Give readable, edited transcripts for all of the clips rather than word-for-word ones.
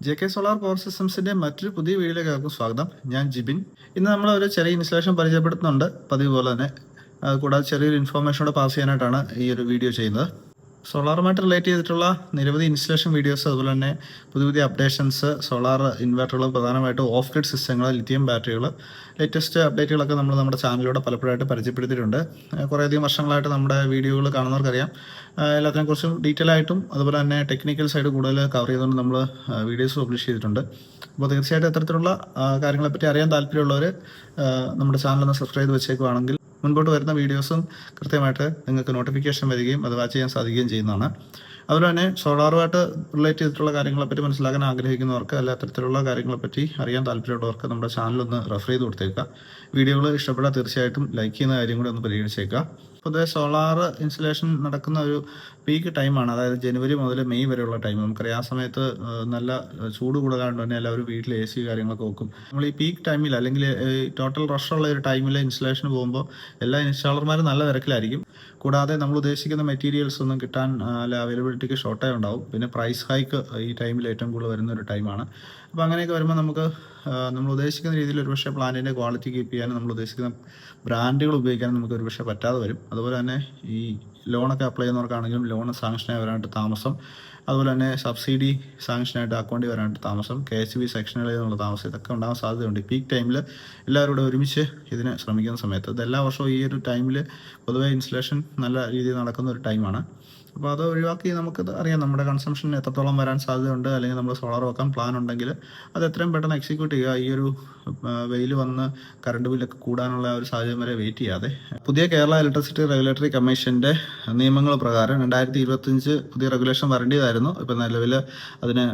J K solar power സിസ്റ്റംസിന്റെ മറ്റൊരു പുതിയ വീഡിയോയിലേക്ക് എല്ലാവർക്കും സ്വാഗതം. ഞാൻ ജിബിൻ. ഇന്ന് നമ്മൾ ഒരു ചെറിയ ഇൻസ്റ്റലേഷൻ പരിചയപ്പെടുത്തുന്നുണ്ട്, പതിവ് പോലെ തന്നെ. കൂടാതെ ചെറിയൊരു ഇൻഫോർമേഷനോടെ പാസ് ചെയ്യാനായിട്ടാണ് ഈ ഒരു വീഡിയോ ചെയ്യുന്നത്. സോളാറുമായിട്ട് റിലേറ്റ് ചെയ്തിട്ടുള്ള നിരവധി ഇൻസ്റ്റലേഷൻ വീഡിയോസ്, അതുപോലെ തന്നെ പുതിയ പുതിയ അപ്ഡേഷൻസ്, സോളാർ ഇൻവെർട്ടറുകൾ, പ്രധാനമായിട്ടും ഓഫ് ഗ്രിഡ് സിസ്റ്റങ്ങൾ, ലിഥിയം ബാറ്ററികൾ, ലേറ്റസ്റ്റ് അപ്ഡേറ്റുകളൊക്കെ നമ്മൾ നമ്മുടെ ചാനലിലൂടെ പലപ്പോഴായിട്ട് പരിചയപ്പെടുത്തിയിട്ടുണ്ട്. കുറേയധികം വർഷങ്ങളായിട്ട് നമ്മുടെ വീഡിയോകൾ കാണുന്നവർക്കറിയാം. എല്ലാത്തിനെക്കുറിച്ചും ഡീറ്റെയിൽ ആയിട്ടും അതുപോലെ തന്നെ ടെക്നിക്കൽ സൈഡ് കൂടുതൽ കവർ ചെയ്തുകൊണ്ട് നമ്മൾ വീഡിയോസ് പബ്ലിഷ് ചെയ്തിട്ടുണ്ട്. അപ്പോൾ തീർച്ചയായിട്ടും ഇത്തരത്തിലുള്ള കാര്യങ്ങളെപ്പറ്റി അറിയാൻ താല്പര്യമുള്ളവർ നമ്മുടെ ചാനലൊന്ന് സബ്സ്ക്രൈബ് ചെയ്ത് വെച്ചേക്കുവാണെങ്കിൽ മുൻപോട്ട് വരുന്ന വീഡിയോസും കൃത്യമായിട്ട് നിങ്ങൾക്ക് നോട്ടിഫിക്കേഷൻ വരികയും അത് വാച്ച് ചെയ്യാൻ സാധിക്കുകയും ചെയ്യുന്നതാണ്. അതുപോലെ തന്നെ സോളാറുമായിട്ട് റിലേറ്റ് ചെയ്തിട്ടുള്ള കാര്യങ്ങളെപ്പറ്റി മനസ്സിലാക്കാൻ ആഗ്രഹിക്കുന്നവർക്ക്, അല്ല അത്തരത്തിലുള്ള കാര്യങ്ങളെപ്പറ്റി അറിയാൻ താല്പര്യമുള്ളവർക്ക് നമ്മുടെ ചാനലൊന്ന് റെഫർ ചെയ്ത് കൊടുത്തേക്കുക. വീഡിയോകൾ ഇഷ്ടപ്പെട്ടാൽ തീർച്ചയായിട്ടും ലൈക്ക് ചെയ്യുന്ന കാര്യം കൂടി ഒന്ന് പരിഗണിച്ചേക്കുക. പൊതുവെ സോളാർ ഇൻസ്റ്റലേഷൻ നടക്കുന്ന ഒരു പീക്ക് ടൈമാണ്, അതായത് ജനുവരി മുതൽ മെയ് വരെയുള്ള ടൈം. നമുക്കറിയാം, ആ സമയത്ത് നല്ല ചൂട് കൂടാണ്ട് തന്നെ എല്ലാവരും വീട്ടിൽ എ സി കാര്യങ്ങളൊക്കെ വെക്കും. നമ്മൾ ഈ പീക്ക് ടൈമിൽ അല്ലെങ്കിൽ ടോട്ടൽ റഷുള്ള ഒരു ടൈമിൽ ഇൻസ്റ്റലേഷന് പോകുമ്പോൾ എല്ലാ ഇൻസ്റ്റാളർമാരും നല്ല തിരക്കിലായിരിക്കും. കൂടാതെ നമ്മൾ ഉദ്ദേശിക്കുന്ന മെറ്റീരിയൽസ് ഒന്നും കിട്ടാൻ അല്ല അവൈലബിലിറ്റിക്ക് ഷോർട്ടേജ് ഉണ്ടാവും. പിന്നെ പ്രൈസ് ഹൈക്ക് ഈ ടൈമിൽ ഏറ്റവും കൂടുതൽ വരുന്ന ഒരു ടൈമാണ്. അപ്പോൾ അങ്ങനെയൊക്കെ വരുമ്പോൾ നമുക്ക് നമ്മൾ ഉദ്ദേശിക്കുന്ന രീതിയിൽ ഒരുപക്ഷെ പ്ലാന്റിൻ്റെ ക്വാളിറ്റി കീപ്പ് ചെയ്യാനും നമ്മൾ ഉദ്ദേശിക്കുന്ന ബ്രാൻഡുകൾ ഉപയോഗിക്കാനും നമുക്ക് ഒരുപക്ഷെ പറ്റാതെ വരും. അതുപോലെ തന്നെ ഈ ലോണൊക്കെ അപ്ലൈ ചെയ്യുന്നവർക്കാണെങ്കിലും ലോൺ സാങ്ഷനായി വരാനായിട്ട് താമസം, അതുപോലെ തന്നെ സബ്സിഡി സാങ്ഷനായിട്ട് അക്കൗണ്ടിൽ വരാനായിട്ട് താമസം, KSB സെക്ഷനുകളിൽ നിന്നുള്ള താമസം, ഇതൊക്കെ ഉണ്ടാകാൻ സാധ്യതയുണ്ട്. പീക്ക് ടൈമിൽ എല്ലാവരും കൂടെ ഒരുമിച്ച് ഇതിന് ശ്രമിക്കുന്ന സമയത്ത്. ഇത് എല്ലാ വർഷവും ഈ ഒരു ടൈമിൽ പൊതുവേ ഇൻസ്റ്റലേഷൻ നല്ല രീതിയിൽ നടക്കുന്ന ഒരു ടൈമാണ്. അപ്പോൾ അത് ഒഴിവാക്കി നമുക്ക് അറിയാം നമ്മുടെ കൺസംഷൻ എത്രത്തോളം വരാൻ സാധ്യതയുണ്ട്, അല്ലെങ്കിൽ നമ്മൾ സോളാർ വെക്കാൻ പ്ലാൻ ഉണ്ടെങ്കിൽ അത് എത്രയും പെട്ടെന്ന് എക്സിക്യൂട്ട് ചെയ്യുക. ഈ ഒരു വെയിൽ വന്ന് കറണ്ട് ബില്ലൊക്കെ കൂടാനുള്ള ഒരു സാഹചര്യം വരെ വെയിറ്റ് ചെയ്യാതെ. പുതിയ കേരള ഇലക്ട്രിസിറ്റി റെഗുലേറ്ററി കമ്മീഷൻ്റെ നിയമങ്ങൾ പ്രകാരം 2025 പുതിയ റെഗുലേഷൻ വരേണ്ടതായിരുന്നു. ഇപ്പം നിലവിൽ അതിന്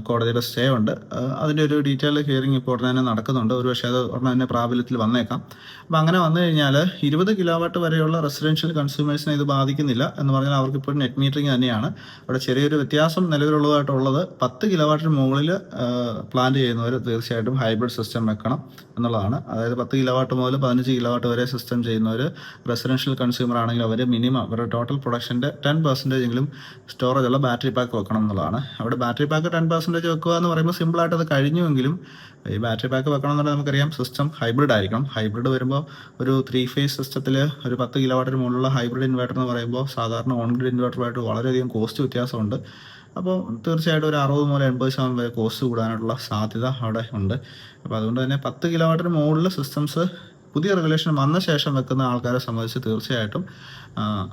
കോടതിയുടെ സ്റ്റേ ഉണ്ട്. അതിൻ്റെ ഒരു ഡീറ്റെയിൽ ഹിയറിംഗ് ഇപ്പോൾ ഉടനെ തന്നെ നടക്കുന്നുണ്ട്. ഒരുപക്ഷെ അത് ഉടനെ തന്നെ പ്രാബല്യത്തിൽ വന്നേക്കാം. അപ്പോൾ അങ്ങനെ വന്നു കഴിഞ്ഞാൽ 20 കിലോവാട്ട് വരെയുള്ള റെസിഡൻഷ്യൽ കൺസ്യൂമേഴ്സിനെ ഇത് ബാധിക്കുന്നില്ല എന്ന് പറഞ്ഞാൽ അവർക്കിപ്പോൾ നെറ്റ് മീറ്ററിങ് തന്നെയാണ്. അവിടെ ചെറിയൊരു വ്യത്യാസം നിലവിലുള്ളതായിട്ടുള്ളത് 10 കിലോവാട്ടിന് മുകളിൽ പ്ലാൻ ചെയ്യുന്നവർ തീർച്ചയായിട്ടും ഹൈബ്രിഡ് സിസ്റ്റം വെക്കണം എന്നുള്ളതാണ്. അതായത് 10 കിലോവാട്ട് മുതൽ 15 കിലോവാട്ട് വരെ സിസ്റ്റം ചെയ്യുന്നവർ റെസിഡൻഷ്യൽ കൺസ്യൂമർ ആണെങ്കിൽ അവർ മിനിമം അവരുടെ ടോട്ടൽ പ്രൊഡക്ഷൻ്റെ 10% എങ്കിലും സ്റ്റോറേജ് ഉള്ള ബാറ്ററി പാക്ക് വെക്കണം എന്നുള്ളതാണ്. അവിടെ ബാറ്ററി പാക്ക് 10% വെക്കുക എന്ന് പറയുമ്പോൾ സിമ്പിളായിട്ട് അത് കഴിഞ്ഞുവെങ്കിലും ഈ ബാറ്ററി പാക്ക് വെക്കണം എന്നുണ്ടെങ്കിൽ നമുക്കറിയാം സിസ്റ്റം ഹൈബ്രിഡ് ആയിരിക്കണം. ഹൈബ്രിഡ് വരുമ്പോൾ ഒരു 3 ഫേസ് സിസ്റ്റത്തിൽ ഒരു 10 കിലോവാട്ടിന് മുകളിലുള്ള ഹൈബ്രിഡ് ഇൻവേർട്ടർ എന്ന് പറയുമ്പോൾ സാധാരണ ഓൺ ഗ്രിഡ് ഇൻവേർട്ടറുമായിട്ട് വളരെയധികം കോസ്റ്റ് വ്യത്യാസമുണ്ട്. അപ്പോൾ തീർച്ചയായിട്ടും ഒരു 60 മുതൽ 80% വരെ കോസ്റ്റ് കൂടാനുള്ള സാധ്യത അവിടെ ഉണ്ട്. അപ്പോൾ അതുകൊണ്ട് തന്നെ 10 കിലോവാട്ടിന് മുകളിൽ സിസ്റ്റംസ് പുതിയ റെഗുലേഷൻ വന്ന ശേഷം വെക്കുന്ന ആൾക്കാരെ സംബന്ധിച്ച് തീർച്ചയായിട്ടും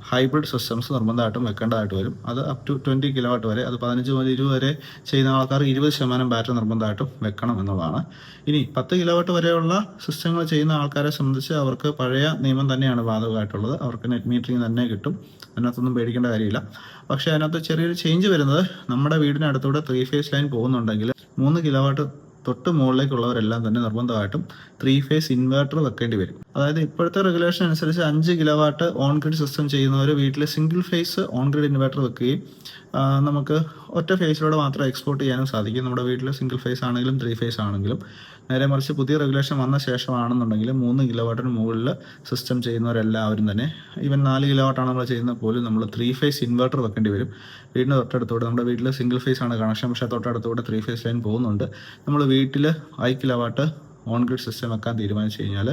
ഹൈബ്രിഡ് സിസ്റ്റംസ് നിർബന്ധമായിട്ടും വെക്കേണ്ടതായിട്ട് വരും. അത് അപ് ടു 20 കിലോവാട്ട് വരെ, അത് 15 മുതൽ 20 വരെ ചെയ്യുന്ന ആൾക്കാർ 20% ബാറ്ററി നിർബന്ധമായിട്ടും വെക്കണം എന്നുള്ളതാണ്. ഇനി 10 കിലോവാട്ട് വരെയുള്ള സിസ്റ്റങ്ങൾ ചെയ്യുന്ന ആൾക്കാരെ സംബന്ധിച്ച് അവർക്ക് പഴയ നിയമം തന്നെയാണ് ബാധകമായിട്ടുള്ളത്. അവർക്ക് നെറ്റ് മീറ്ററിങ് തന്നെ കിട്ടും, അതിനകത്തൊന്നും പേടിക്കേണ്ട കാര്യമില്ല. പക്ഷേ അതിനകത്ത് ചെറിയൊരു ചേഞ്ച് വരുന്നത്, നമ്മുടെ വീടിനടുത്തൂടെ 3 ഫേസ് ലൈൻ പോകുന്നുണ്ടെങ്കിൽ 3 കിലോവാട്ട് തൊട്ട് മുകളിലേക്കുള്ളവരെല്ലാം തന്നെ നിർബന്ധമായിട്ടും 3 ഫേസ് ഇൻവേർട്ടർ വെക്കേണ്ടി വരും. അതായത് ഇപ്പോഴത്തെ റെഗുലേഷൻ അനുസരിച്ച് 5 കിലോവാട്ട് ഓൺ ഗ്രിഡ് സിസ്റ്റം ചെയ്യുന്നവർ വീട്ടിൽ single phase on grid inverter വെക്കുകയും നമുക്ക് ഒറ്റ ഫേസിലൂടെ മാത്രം എക്സ്പോർട്ട് ചെയ്യാനും സാധിക്കും. നമ്മുടെ വീട്ടിൽ സിംഗിൾ ഫേസ് ആണെങ്കിലും 3 ഫേസ് ആണെങ്കിലും. നേരെ മറിച്ച് പുതിയ റെഗുലേഷൻ വന്ന ശേഷമാണെന്നുണ്ടെങ്കിൽ 3 കിലോവാട്ടിന് മുകളിൽ സിസ്റ്റം ചെയ്യുന്നവരെല്ലാവരും തന്നെ, ഈവൻ 4 കിലോവാട്ടാണ് നമ്മൾ ചെയ്യുന്ന പോലും നമ്മൾ 3 ഫേസ് ഇൻവേർട്ടർ വെക്കേണ്ടി വരും. വീടിന് തൊട്ടടുത്തൂടെ, നമ്മുടെ വീട്ടിൽ സിംഗിൾ ഫേസ് ആണ് കണക്ഷൻ, പക്ഷേ തൊട്ടടുത്തൂടെ 3 ഫേസ് ലൈൻ പോകുന്നുണ്ട്. നമ്മൾ വീട്ടിൽ 5 കിലോവാട്ട് ഓൺ ഗ്രിഡ് സിസ്റ്റം വെക്കാൻ തീരുമാനിച്ചു കഴിഞ്ഞാൽ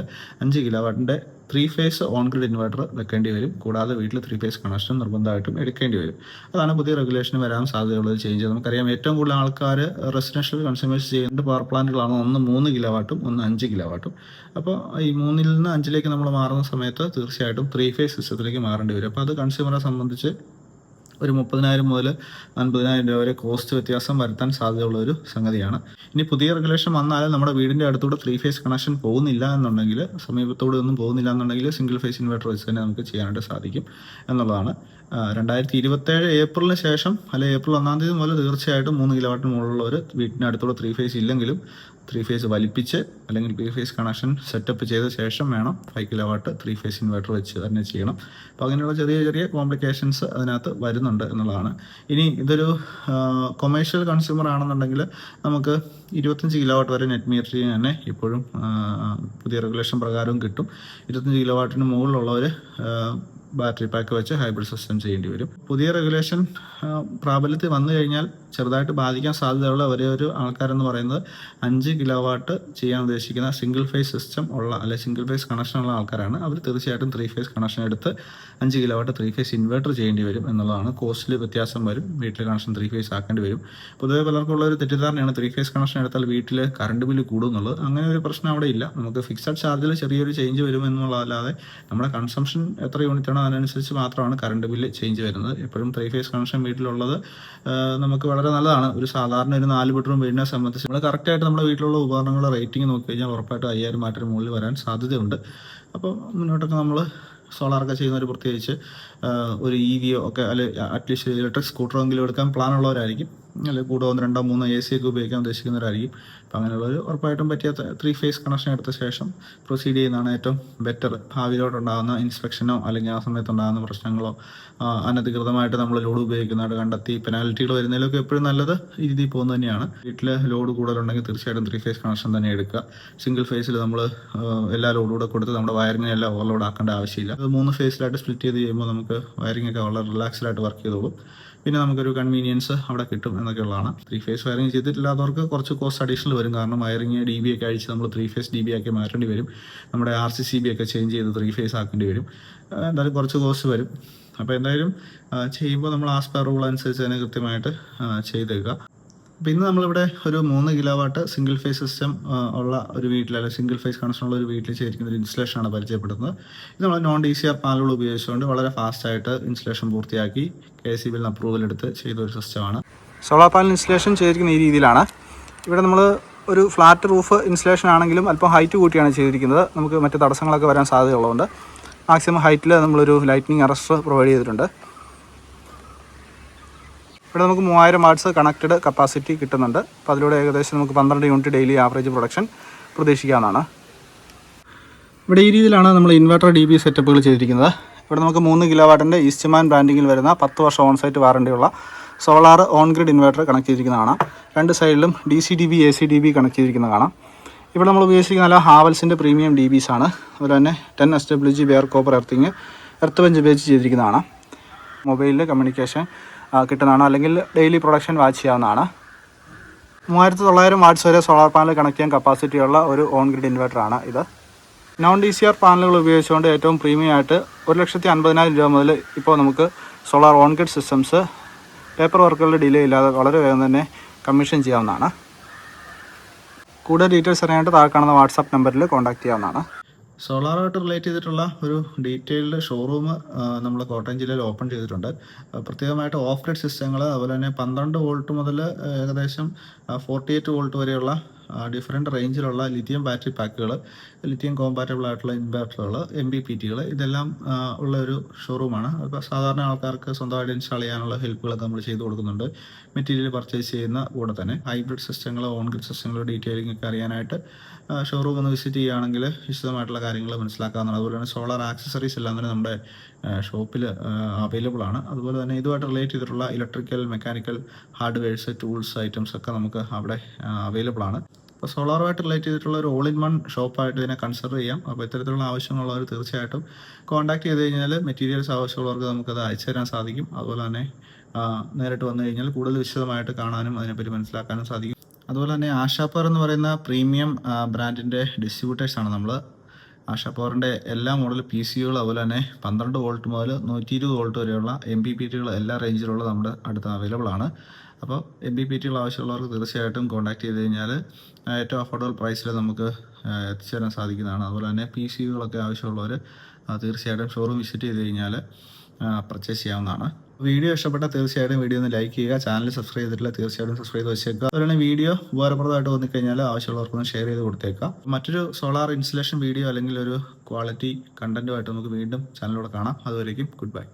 5 കിലോവാട്ടിൻ്റെ 3 ഫേസ് ഓൺ ഗ്രിഡ് ഇൻവേർട്ടർ വെക്കേണ്ടി വരും. കൂടാതെ വീട്ടിൽ 3 ഫേസ് കണക്ഷൻ നിർബന്ധമായിട്ടും എടുക്കേണ്ടി വരും. അതാണ് പുതിയ റെഗുലേഷന് വരാൻ സാധ്യതയുള്ളത് ചേഞ്ച്. നമുക്കറിയാം ഏറ്റവും കൂടുതൽ ആൾക്കാർ റെസിഡൻഷ്യൽ കൺസ്യൂമേഴ്സ് ചെയ്യുന്ന പവർ പ്ലാന്റുകളാണ്. ഒന്ന് 3 കിലോവാട്ടും ഒന്ന് 5 കിലോവാട്ടും. അപ്പോൾ ഈ 3-ൽ നിന്ന് 5-ലേക്ക് നമ്മൾ മാറുന്ന സമയത്ത് തീർച്ചയായിട്ടും 3 ഫേസ് സിസ്റ്റത്തിലേക്ക് മാറേണ്ടി വരും. അപ്പോൾ അത് കൺസ്യൂമറെ സംബന്ധിച്ച് ഒരു 30,000 മുതൽ 50,000 രൂപ വരെ കോസ്റ്റ് വ്യത്യാസം വരുത്താൻ സാധ്യതയുള്ള ഒരു സംഗതിയാണ്. ഇനി പുതിയ റെഗുലേഷൻ വന്നാലും നമ്മുടെ വീടിൻ്റെ അടുത്തൂടെ 3 ഫേസ് കണക്ഷൻ പോകുന്നില്ല എന്നുണ്ടെങ്കിൽ, സമീപത്തോടെ ഒന്നും പോകുന്നില്ല എന്നുണ്ടെങ്കിൽ സിംഗിൾ ഫേസ് ഇൻവെർട്ടർ വെച്ച് തന്നെ നമുക്ക് ചെയ്യാനായിട്ട് സാധിക്കും എന്നുള്ളതാണ്. 2027 ഏപ്രിലിന് ശേഷം, അല്ലെങ്കിൽ ഏപ്രിൽ 1-ാം തീയതി മുതൽ തീർച്ചയായിട്ടും 3 കിലോവാട്ടിന് മുകളിലുള്ളവർ വീട്ടിനടുത്തൂടെ 3 ഫേസ് ഇല്ലെങ്കിലും 3 ഫേസ് വലിപ്പിച്ച് അല്ലെങ്കിൽ 3 ഫേസ് കണക്ഷൻ സെറ്റപ്പ് ചെയ്ത ശേഷം വേണം 5 കിലോവാട്ട് 3 ഫേസ് ഇൻവെർട്ടർ വെച്ച് തന്നെ ചെയ്യണം. അപ്പോൾ അങ്ങനെയുള്ള ചെറിയ ചെറിയ കോംപ്ലിക്കേഷൻസ് അതിനകത്ത് വരുന്നുണ്ട് എന്നുള്ളതാണ്. ഇനി ഇതൊരു കൊമേഴ്ഷ്യൽ കൺസ്യൂമർ ആണെന്നുണ്ടെങ്കിൽ നമുക്ക് 25 കിലോവാട്ട് വരെ നെറ്റ് മീറ്ററിങ് തന്നെ ഇപ്പോഴും പുതിയ റെഗുലേഷൻ പ്രകാരവും കിട്ടും. 25 കിലോവാട്ടിന് മുകളിലുള്ളവർ ബാറ്ററി പാക്ക് വെച്ച് ഹൈബ്രിഡ് സിസ്റ്റം ചെയ്യേണ്ടി വരും. പുതിയ റെഗുലേഷൻ പ്രാബല്യത്തിൽ വന്നു കഴിഞ്ഞാൽ ചെറുതായിട്ട് ബാധിക്കാൻ സാധ്യതയുള്ള ഒരേ ഒരു ആൾക്കാരെന്ന് പറയുന്നത് 5 കിലോ വാട്ട് ചെയ്യാൻ ഉദ്ദേശിക്കുന്ന സിംഗിൾ ഫേസ് സിസ്റ്റം ഉള്ള അല്ലെങ്കിൽ സിംഗിൾ ഫേസ് കണക്ഷൻ ഉള്ള ആൾക്കാരാണ്. അവർ തീർച്ചയായിട്ടും 3 ഫേസ് കണക്ഷൻ എടുത്ത് 5 കിലോ വാട്ട് 3 ഫേസ് ഇൻവെർട്ടർ ചെയ്യേണ്ടി വരും എന്നുള്ളതാണ്. കോസ്റ്റിൽ വ്യത്യാസം വരും. വീട്ടിൽ കണക്ഷൻ 3 ഫേസ് ആക്കേണ്ടി വരും. പൊതുവെ പലർക്കുള്ള ഒരു തെറ്റിദ്ധാരണയാണ് 3 ഫേസ് കണക്ഷൻ എടുത്താൽ വീട്ടിൽ കറണ്ട് ബില്ല് കൂടും എന്നുള്ളത്. അങ്ങനെ ഒരു പ്രശ്നം അവിടെ ഇല്ല. നമുക്ക് ഫിക്സഡ് ചാർജിൽ ചെറിയൊരു ചേഞ്ച് വരും എന്നുള്ളതല്ലാതെ നമ്മുടെ കൺസംഷൻ എത്ര യൂണിറ്റാണോ അതിനനുസരിച്ച് മാത്രമാണ് കറണ്ട് ബില്ല് ചേഞ്ച് വരുന്നത്. എപ്പോഴും 3 ഫേസ് കണക്ഷൻ വീട്ടിലുള്ളത് നമുക്ക് വളരെ നല്ലതാണ്. ഒരു സാധാരണ ഒരു 4 ബെഡ്റൂം വീടിനെ സംബന്ധിച്ച് നമ്മൾ കറക്റ്റായിട്ട് നമ്മുടെ വീട്ടിലുള്ള ഉപകരണങ്ങളുടെ റേറ്റിംഗ് നോക്കി കഴിഞ്ഞാൽ ഉറപ്പായിട്ടും 5000 വാട്ടിന് മുകളിൽ വരാൻ സാധ്യതയുണ്ട്. അപ്പോൾ മുന്നോട്ടൊക്കെ നമ്മൾ സോളാറൊക്കെ ചെയ്യുന്നവർ പ്രത്യേകിച്ച് ഒരു EV ഒക്കെ അല്ലെങ്കിൽ അറ്റ്ലീസ്റ്റ് ഇലക്ട്രിക് സ്കൂട്ടറെങ്കിലും എടുക്കാൻ പ്ലാനുള്ളവരായിരിക്കും. അല്ലെങ്കിൽ കൂടെ 1, 2, 3 AC ഒക്കെ ഉപയോഗിക്കാൻ ഉദ്ദേശിക്കുന്നവരായിരിക്കും. അപ്പോൾ അങ്ങനെയുള്ളവർ ഉറപ്പായിട്ടും പറ്റിയ 3 ഫേസ് കണക്ഷൻ എടുത്ത ശേഷം പ്രൊസീഡ് ചെയ്യുന്നതാണ് ഏറ്റവും ബെറ്റർ. ഭാവിയിലോട്ടുണ്ടാകുന്ന ഇൻസ്പെക്ഷനോ അല്ലെങ്കിൽ ആ സമയത്തുണ്ടാകുന്ന പ്രശ്നങ്ങളോ അനധികൃതമായിട്ട് നമ്മൾ ലോഡ് ഉപയോഗിക്കുന്നതായിട്ട് കണ്ടെത്തി പെനാൽറ്റികൾ വരുന്നതിലൊക്കെ എപ്പോഴും നല്ലത് ഈ രീതിയിൽ പോകുന്നത് തന്നെയാണ്. വീട്ടിൽ ലോഡ് കൂടുതലുണ്ടെങ്കിൽ തീർച്ചയായിട്ടും 3 ഫേസ് കണക്ഷൻ തന്നെ എടുക്കുക. സിംഗിൾ ഫേസിൽ നമ്മൾ എല്ലാ ലോഡും കൂടെ കൊടുത്ത് നമ്മുടെ വയറിങ്ങിനെല്ലാം ഓവർലോഡ് ആക്കേണ്ട ആവശ്യമില്ല. അത് 3 ഫേസിലായിട്ട് സ്പ്ലിറ്റ് ചെയ്ത് ചെയ്യുമ്പോൾ നമുക്ക് വയറിംഗ് ഒക്കെ വളരെ റിലാക്സ്ഡ് ആയിട്ട് വർക്ക് ചെയ്തോളും. പിന്നെ നമുക്കൊരു കൺവീനിയൻസ് അവിടെ കിട്ടും എന്നൊക്കെയുള്ളതാണ്. 3 ഫേസ് വയറിംഗ് ചെയ്തിട്ടില്ലാത്തവർക്ക് കുറച്ച് കോസ്റ്റ് അഡീഷണൽ വരും. കാരണം വയറിംഗ് DB ഒക്കെ അഴിച്ച് നമ്മൾ 3 ഫേസ് DB ആക്കി മാറ്റേണ്ടി വരും. നമ്മുടെ RCCB ഒക്കെ ചേഞ്ച് ചെയ്ത് 3 ഫേസ് ആക്കേണ്ടി വരും. എന്തായാലും കുറച്ച് കോസ്റ്റ് വരും. അപ്പോൾ എന്തായാലും ചെയ്യുമ്പോൾ നമ്മൾ ആസ് പെർ റൂൾ അനുസരിച്ച് തന്നെ കൃത്യമായിട്ട് ചെയ്തേക്കുക. അപ്പോൾ ഇന്ന് നമ്മളിവിടെ ഒരു 3 kilo watt single phase system ഉള്ള ഒരു വീട്ടിൽ അല്ലെങ്കിൽ സിംഗിൾ ഫേസ് കണക്ഷൻ ഉള്ള ഒരു വീട്ടിൽ ചെയ്തിരിക്കുന്ന ഒരു ഇൻസ്റ്റലേഷനാണ് പരിചയപ്പെടുന്നത്. ഇത് നമ്മൾ നോൺ DCR പാനലുകൾ ഉപയോഗിച്ചുകൊണ്ട് വളരെ ഫാസ്റ്റായിട്ട് ഇൻസ്റ്റലേഷൻ പൂർത്തിയാക്കി KSEBിൽ നിന്ന് അപ്രൂവൽ എടുത്ത് ചെയ്ത ഒരു സിസ്റ്റമാണ്. സോളാർ പാനൽ ഇൻസ്റ്റലേഷൻ ചെയ്തിരിക്കുന്ന ഈ രീതിയിലാണ്. ഇവിടെ നമ്മൾ ഒരു ഫ്ലാറ്റ് റൂഫ് ഇൻസ്റ്റലേഷൻ ആണെങ്കിലും അല്പം ഹൈറ്റ് കൂട്ടിയാണ് ചെയ്തിരിക്കുന്നത്. നമുക്ക് മറ്റ് തടസ്സങ്ങളൊക്കെ വരാൻ സാധ്യതയുള്ളതുകൊണ്ട് മാക്സിമം ഹൈറ്റിൽ നമ്മളൊരു ലൈറ്റ്നിങ് അറസ്റ്റർ പ്രൊവൈഡ് ചെയ്തിട്ടുണ്ട്. ഇവിടെ നമുക്ക് 3000 വാട്ട്സ് കണക്റ്റഡ് കപ്പാസിറ്റി കിട്ടുന്നുണ്ട്. അപ്പോൾ അതിലൂടെ ഏകദേശം നമുക്ക് 12 യൂണിറ്റ് ഡെയിലി ആവറേജ് പ്രൊഡക്ഷൻ പ്രതീക്ഷിക്കാവുന്നതാണ്. ഇവിടെ ഈ രീതിയിലാണ് നമ്മൾ ഇൻവെർട്ടർ DB സെറ്റപ്പുകൾ ചെയ്തിരിക്കുന്നത്. ഇവിടെ നമുക്ക് 3 കിലോ വാട്ടിൻ്റെ ഈസ്റ്റ്മാൻ ബ്രാൻഡിങ്ങിൽ വരുന്ന 10 വർഷം ഓൺസൈറ്റ് വാറണ്ടിയുള്ള solar on grid inverter connect ചെയ്തിരിക്കുന്നത് കാണാം. 2 സൈഡിലും DC-DB AC-DB കണക്ട് ചെയ്തിരിക്കുന്നത് കാണാം. ഇവിടെ നമ്മൾ ഉപയോഗിച്ചിരിക്കുന്ന നല്ല ഹാവൽസിൻ്റെ പ്രീമിയം DBs ആണ്. അതുപോലെ തന്നെ 10 SWG bare copper earth bench ഉപയോഗിച്ച് ചെയ്തിരിക്കുന്നതാണ്. മൊബൈലിൽ കമ്മ്യൂണിക്കേഷൻ കിട്ടുന്നതാണ്, അല്ലെങ്കിൽ ഡെയിലി പ്രൊഡക്ഷൻ വാച്ച് ചെയ്യാവുന്നതാണ്. 3900 വാട്ട്സ് വരെ സോളാർ പാനൽ കണക്ട് ചെയ്യാൻ കപ്പാസിറ്റിയുള്ള ഒരു ഓൺ ഗ്രിഡ് ഇൻവെർട്ടറാണ് ഇത്. നോൺ DCR പാനലുകൾ ഉപയോഗിച്ചുകൊണ്ട് ഏറ്റവും പ്രീമിയം ആയിട്ട് 1,50,000 രൂപ മുതൽ ഇപ്പോൾ നമുക്ക് solar on grid systems paper വർക്കുകളുടെ ഡിലേ ഇല്ലാതെ വളരെ വേഗം തന്നെ കമ്മീഷൻ ചെയ്യാവുന്നതാണ്. കൂടുതൽ ഡീറ്റെയിൽസ് അറിയാനായിട്ട് താഴെ കാണുന്ന വാട്സാപ്പ് നമ്പറിൽ കോൺടാക്ട് ചെയ്യാവുന്നതാണ്. സോളാറുമായിട്ട് റിലേറ്റ് ചെയ്തിട്ടുള്ള ഒരു ഡീറ്റെയിൽഡ് ഷോറൂം നമ്മൾ കോട്ടയം ജില്ലയിൽ ഓപ്പൺ ചെയ്തിട്ടുണ്ട്. പ്രത്യേകമായിട്ട് ഓഫ് ഗ്രിഡ് സിസ്റ്റങ്ങൾ, അതുപോലെ തന്നെ 12 വോൾട്ട് മുതൽ ഏകദേശം 48 വോൾട്ട് വരെയുള്ള ഡിഫറെൻറ്റ് റേഞ്ചിലുള്ള ലിഥിയം ബാറ്ററി പാക്കുകൾ, ലിഥിയം കോമ്പാറ്റബിൾ ആയിട്ടുള്ള ഇൻവെർട്ടറുകൾ, MPPTകൾ, ഇതെല്ലാം ഉള്ള ഒരു ഷോറൂമാണ്. അപ്പോൾ സാധാരണ ആൾക്കാർക്ക് സ്വന്തമായിട്ട് ഇൻസ്റ്റാൾ ചെയ്യാനുള്ള ഹെൽപ്പുകളൊക്കെ നമ്മൾ ചെയ്ത് കൊടുക്കുന്നുണ്ട്. മെറ്റീരിയൽ പർച്ചേസ് ചെയ്യുന്ന കൂടെ തന്നെ ഹൈബ്രിഡ് സിസ്റ്റങ്ങൾ, ഓൺ ഗ്രിഡ് സിസ്റ്റങ്ങൾ ഡീറ്റെയിലിംഗ് ഒക്കെ അറിയാനായിട്ട് ഷോറൂം ഒന്ന് വിസിറ്റ് ചെയ്യുകയാണെങ്കിൽ വിശദമായിട്ടുള്ള കാര്യങ്ങൾ മനസ്സിലാക്കാവുന്നതാണ്. അതുപോലെ തന്നെ സോളാർ ആക്സസറീസ് എല്ലാം തന്നെ നമ്മുടെ ഷോപ്പിൽ അവൈലബിൾ ആണ്. അതുപോലെ തന്നെ ഇതുമായിട്ട് റിലേറ്റ് ചെയ്തിട്ടുള്ള electrical, mechanical hardwares, tools, items ഒക്കെ നമുക്ക് അവിടെ അവൈലബിൾ ആണ്. അപ്പോൾ സോളാറുമായിട്ട് റിലേറ്റ് ചെയ്തിട്ടുള്ള ഒരു ഓൾ ഇൻ വൺ ഷോപ്പായിട്ട് ഇതിനെ കൺസിഡർ ചെയ്യാം. അപ്പോൾ ഇത്തരത്തിലുള്ള ആവശ്യമുള്ളവർ തീർച്ചയായിട്ടും കോൺടാക്ട് ചെയ്ത് കഴിഞ്ഞാൽ മെറ്റീരിയൽസ് ആവശ്യമുള്ളവർക്ക് നമുക്കത് അയച്ചു തരാൻ സാധിക്കും. അതുപോലെ തന്നെ നേരിട്ട് വന്നു കഴിഞ്ഞാൽ കൂടുതൽ വിശദമായിട്ട് കാണാനും അതിനെപ്പറ്റി മനസ്സിലാക്കാനും സാധിക്കും. അതുപോലെ തന്നെ ആശാ പവർ എന്ന് പറയുന്ന പ്രീമിയം ബ്രാൻഡിൻ്റെ ഡിസ്ട്രിബ്യൂട്ടേഴ്സാണ് നമ്മൾ. ആശാ പവറിൻ്റെ എല്ലാ മോഡൽ PCകൾ, അതുപോലെ തന്നെ 12 വോൾട്ട് മുതൽ 120 വോൾട്ട് വരെയുള്ള MPPTകൾ എല്ലാ റേഞ്ചിലുള്ള നമ്മുടെ അടുത്ത് അവൈലബിൾ ആണ്. അപ്പോൾ MPPTകൾ ആവശ്യമുള്ളവർക്ക് തീർച്ചയായിട്ടും കോൺടാക്ട് ചെയ്ത് കഴിഞ്ഞാൽ ഏറ്റവും അഫോർഡബിൾ പ്രൈസിൽ നമുക്ക് എത്തിച്ചേരാൻ സാധിക്കുന്നതാണ്. അതുപോലെ തന്നെ PCകളൊക്കെ ആവശ്യമുള്ളവർ തീർച്ചയായിട്ടും ഷോറൂം വിസിറ്റ് ചെയ്ത് കഴിഞ്ഞാൽ പർച്ചേസ് ചെയ്യാവുന്നതാണ്. വീഡിയോ ഇഷ്ടപ്പെട്ടാൽ തീർച്ചയായിട്ടും വീഡിയോ ഒന്ന് ലൈക്ക് ചെയ്യുക. ചാനൽ സബ്സ്ക്രൈബ് ചെയ്തിട്ടില്ല തീർച്ചയായിട്ടും സബ്സ്ക്രൈബ് ചെയ്ത് വെച്ചേക്കുക. അതുപോലെ തന്നെ വീഡിയോ ഉപകാരപ്രദമായിട്ട് വന്നിക്കഴിഞ്ഞാൽ ആവശ്യമുള്ളവർക്കൊന്ന് ഷെയർ ചെയ്ത് കൊടുത്തേക്കാം. മറ്റൊരു സോളാർ ഇൻസ്റ്റലേഷൻ വീഡിയോ അല്ലെങ്കിൽ ഒരു ക്വാളിറ്റി കണ്ടന്റുമായിട്ട് നമുക്ക് വീണ്ടും ചാനലിലൂടെ കാണാം. അതുവരേക്കും ഗുഡ് ബൈ.